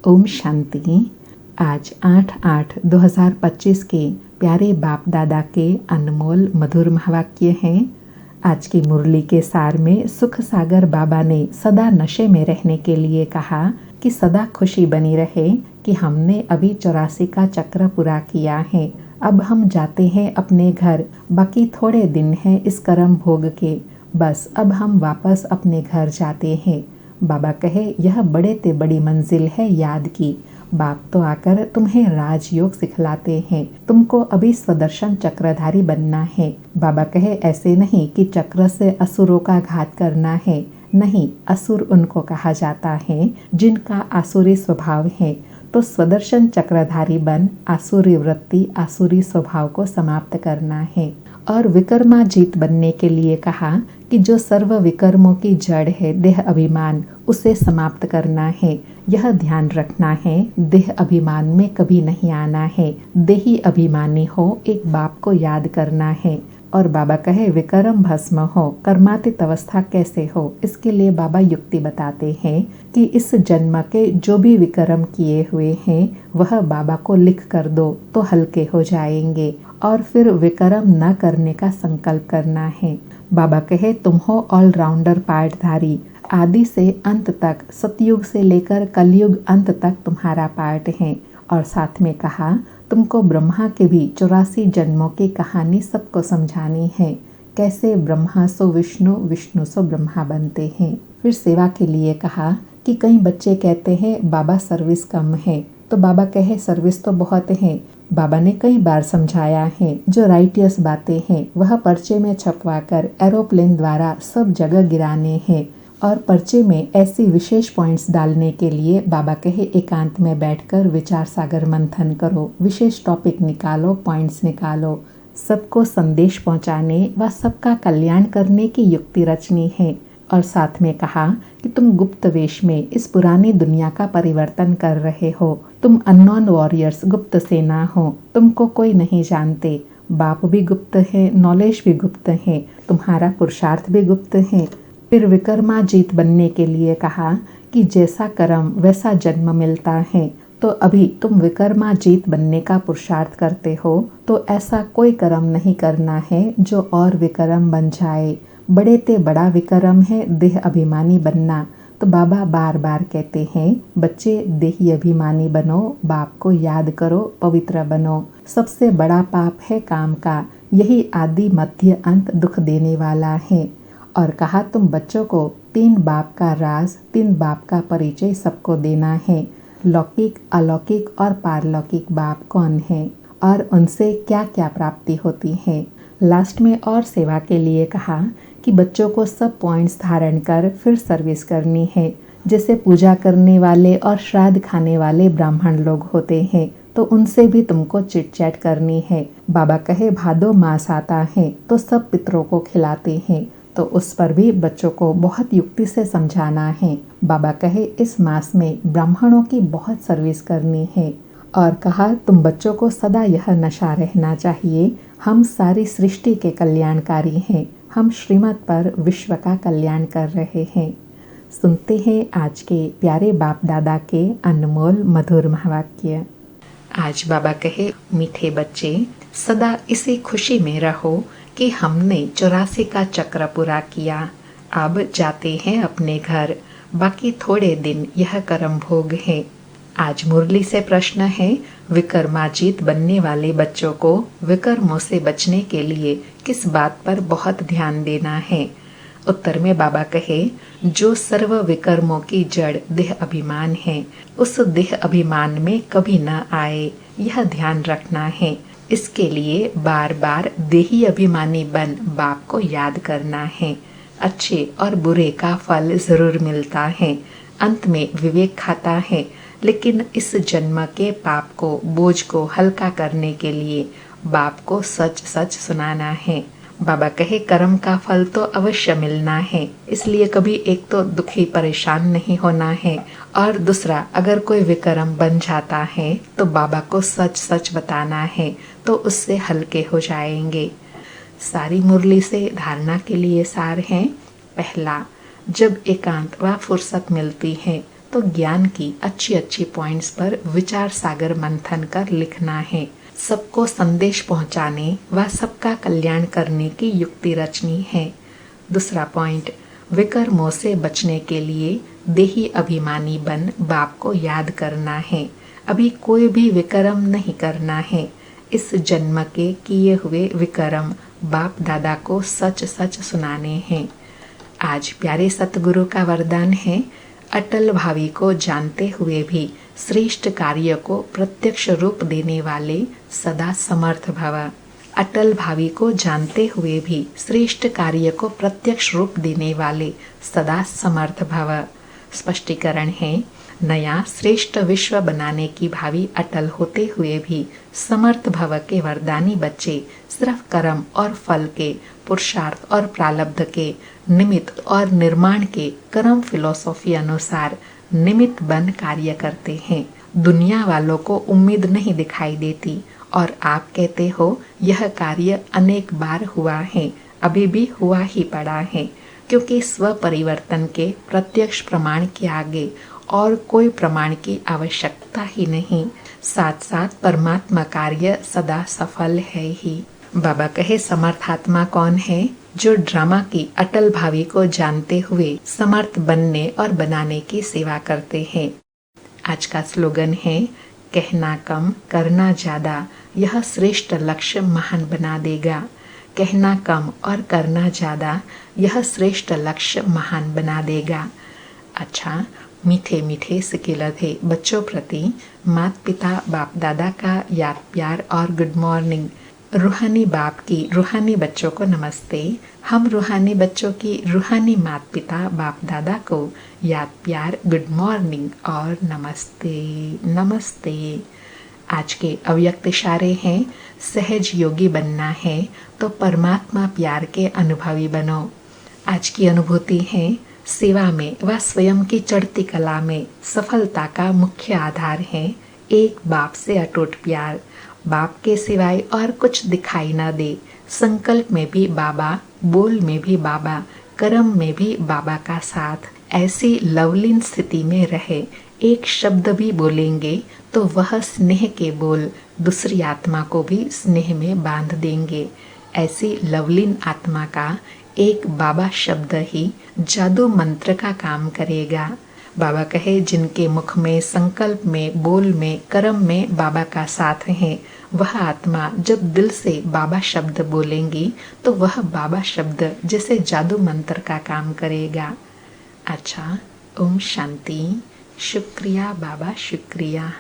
ओम शांति। आज 8/8/2025 के प्यारे बाप दादा के अनमोल मधुर महावाक्य हैं। आज की मुरली के सार में सुख सागर बाबा ने सदा नशे में रहने के लिए कहा कि सदा खुशी बनी रहे कि हमने अभी 84 का चक्र पूरा किया है। अब हम जाते हैं अपने घर, बाकी थोड़े दिन हैं इस कर्म भोग के, बस अब हम वापस अपने घर जाते हैं। बाबा कहे यह बड़े ते बड़ी मंजिल है याद की। बाप तो आकर तुम्हें राजयोग सिखलाते हैं, तुमको अभी स्वदर्शन चक्रधारी बनना है। बाबा कहे ऐसे नहीं कि चक्र से असुरों का घात करना है, नहीं, असुर उनको कहा जाता है जिनका आसुरी स्वभाव है। तो स्वदर्शन चक्रधारी बन आसुरी वृत्ति आसुरी स्वभाव को समाप्त करना है। और विकर्माजीत बनने के लिए कहा कि जो सर्व विकर्मों की जड़ है देह अभिमान, उसे समाप्त करना है। यह ध्यान रखना है देह अभिमान में कभी नहीं आना है। देही अभिमानी हो एक बाप को याद करना है। और बाबा कहे विकर्म भस्म हो, कर्मातीत अवस्था कैसे हो, इसके लिए बाबा युक्ति बताते हैं कि इस जन्म के जो भी विकर्म किए हुए हैं वह बाबा को लिख कर दो तो हल्के हो जाएंगे। और फिर विकर्म न करने का संकल्प करना है। बाबा कहे तुम हो ऑलराउंडर पार्टधारी, आदि से अंत तक, सतयुग से लेकर कलयुग अंत तक तुम्हारा पार्ट है। और साथ में कहा तुमको ब्रह्मा के भी 84 जन्मों की कहानी सबको समझानी है, कैसे ब्रह्मा सो विष्णु, विष्णु सो ब्रह्मा बनते हैं। फिर सेवा के लिए कहा कि कई बच्चे कहते हैं बाबा सर्विस कम है, तो बाबा कहे सर्विस तो बहुत है। बाबा ने कई बार समझाया है जो राइटियस बातें हैं वह पर्चे में छपवाकर एरोप्लेन द्वारा सब जगह गिराने हैं। और पर्चे में ऐसी विशेष पॉइंट्स डालने के लिए बाबा कहे एकांत में बैठकर विचार सागर मंथन करो, विशेष टॉपिक निकालो, पॉइंट्स निकालो। सबको संदेश पहुंचाने व सबका कल्याण करने की युक्ति रचनी है। और साथ में कहा कि तुम गुप्त वेश में इस पुरानी दुनिया का परिवर्तन कर रहे हो। तुम अननोन वॉरियर्स, गुप्त सेना हो, तुमको कोई नहीं जानते। बाप भी गुप्त है, नॉलेज भी गुप्त है, तुम्हारा पुरुषार्थ भी गुप्त है। फिर विकर्माजीत बनने के लिए कहा कि जैसा कर्म वैसा जन्म मिलता है। तो अभी तुम विकर्माजीत बनने का पुरुषार्थ करते हो तो ऐसा कोई कर्म नहीं करना है जो और विकर्म बन जाए। बड़े ते बड़ा विकर्म है देह अभिमानी बनना। तो बाबा बार बार कहते हैं बच्चे देही अभिमानी बनो, बाप को याद करो, पवित्र बनो। सबसे बड़ा पाप है काम का, यही आदि मध्य अंत दुख देने वाला है। और कहा तुम बच्चों को 3 बाप का राज, 3 बाप का परिचय सबको देना है। लौकिक, अलौकिक और पारलौकिक बाप कौन है और उनसे क्या क्या प्राप्ति होती है। लास्ट में और सेवा के लिए कहा कि बच्चों को सब पॉइंट्स धारण कर फिर सर्विस करनी है। जैसे पूजा करने वाले और श्राद्ध खाने वाले ब्राह्मण लोग होते हैं तो उनसे भी तुमको चिट चैट करनी है। बाबा कहे भादो मास आता है तो सब पितरों को खिलाते हैं, तो उस पर भी बच्चों को बहुत युक्ति से समझाना है। बाबा कहे इस मास में ब्राह्मणों की बहुत सर्विस करनी है। और कहा तुम बच्चों को सदा यह नशा रहना चाहिए, हम सारी सृष्टि के कल्याणकारी हैं, हम श्रीमत पर विश्व का कल्याण कर रहे हैं। सुनते हैं आज के प्यारे बाप दादा के अनमोल मधुर महावाक्य। आज बाबा कहे मीठे बच्चे सदा इसी खुशी में रहो कि हमने 84 का चक्र पूरा किया। अब जाते हैं अपने घर, बाकी थोड़े दिन यह कर्म भोग है। आज मुरली से प्रश्न है विकर्माजीत बनने वाले बच्चों को विकर्मों से बचने के लिए किस बात पर बहुत ध्यान देना है। उत्तर में बाबा कहे जो सर्व विकर्मों की जड़ देह अभिमान है उस देह अभिमान में कभी न आए, यह ध्यान रखना है। इसके लिए बार बार देही अभिमानी बन बाप को याद करना है। अच्छे और बुरे का फल जरूर मिलता है, अंत में विवेक खाता है। लेकिन इस जन्म के पाप को, बोझ को हल्का करने के लिए बाप को सच सच सुनाना है। बाबा कहे कर्म का फल तो अवश्य मिलना है, इसलिए कभी एक तो दुखी परेशान नहीं होना है, और दूसरा अगर कोई विकर्म बन जाता है तो बाबा को सच सच बताना है, तो उससे हल्के हो जाएंगे। सारी मुरली से धारणा के लिए सार हैं। पहला, जब एकांत व फुर्सत मिलती है तो ज्ञान की अच्छी अच्छी पॉइंट्स पर विचार सागर मंथन कर लिखना है। सबको संदेश पहुंचाने व सबका कल्याण करने की युक्ति रचनी है। दूसरा पॉइंट, विकर्मों से बचने के लिए देही अभिमानी बन बाप को याद करना है। अभी कोई भी विकर्म नहीं करना है। इस जन्म के किए हुए विकर्म बाप दादा को सच सच सुनाने हैं। आज प्यारे सतगुरु का वरदान है, अटल भावी को जानते हुए भी श्रेष्ठ कार्य को प्रत्यक्ष रूप देने वाले सदा समर्थ भव। अटल भावी को जानते हुए भी श्रेष्ठ कार्य को प्रत्यक्ष रूप देने वाले सदा समर्थ भव। स्पष्टीकरण है, नया श्रेष्ठ विश्व बनाने की भावी अटल होते हुए भी समर्थ भव के वरदानी बच्चे सिर्फ कर्म और फल के, पुरुषार्थ और प्रारब्ध के, निमित्त और निर्माण के कर्म फिलॉसफी अनुसार निमित्त बन कार्य करते हैं। दुनिया वालों को उम्मीद नहीं दिखाई देती और आप कहते हो यह कार्य अनेक बार हुआ है, अभी भी हुआ ही पड़ा है, क्योंकि स्व परिवर्तन के प्रत्यक्ष प्रमाण के आगे और कोई प्रमाण की आवश्यकता ही नहीं। साथ साथ परमात्मा कार्य सदा सफल है ही। बाबा कहे, समर्थात्मा कौन है? जो ड्रामा की अटल भावी को जानते हुए समर्थ बनने और बनाने की सेवा करते हैं। आज का स्लोगन है, कहना कम करना ज्यादा, यह श्रेष्ठ लक्ष्य महान बना देगा। कहना कम और करना ज्यादा, यह श्रेष्ठ लक्ष्य महान बना देगा। अच्छा, मीठे मीठे सिकिलधे बच्चों प्रति माता पिता बाप दादा का याद प्यार और गुड मॉर्निंग। रूहानी बाप की रूहानी बच्चों को नमस्ते। हम रूहानी बच्चों की रूहानी माता पिता बाप दादा को याद प्यार, गुड मॉर्निंग और नमस्ते नमस्ते। आज के अव्यक्त इशारे हैं, सहज योगी बनना है तो परमात्मा प्यार के अनुभवी बनो। आज की अनुभूति है, सेवा में व स्वयं की चढ़ती कला में सफलता का मुख्य आधार है एक बाप से अटूट प्यार। बाप के सिवाय और कुछ दिखाई न दे। संकल्प में भी बाबा, बोल में भी बाबा, कर्म में भी बाबा का साथ। ऐसी लवलीन स्थिति में रहे, एक शब्द भी बोलेंगे तो वह स्नेह के बोल दूसरी आत्मा को भी स्नेह में बांध देंगे। ऐसी लवलीन आत्मा का एक बाबा शब्द ही जादू मंत्र का काम करेगा। बाबा कहे, जिनके मुख में, संकल्प में, बोल में, कर्म में बाबा का साथ है, वह आत्मा जब दिल से बाबा शब्द बोलेंगी तो वह बाबा शब्द जैसे जादू मंत्र का काम करेगा। अच्छा, ओम शांति। शुक्रिया बाबा, शुक्रिया।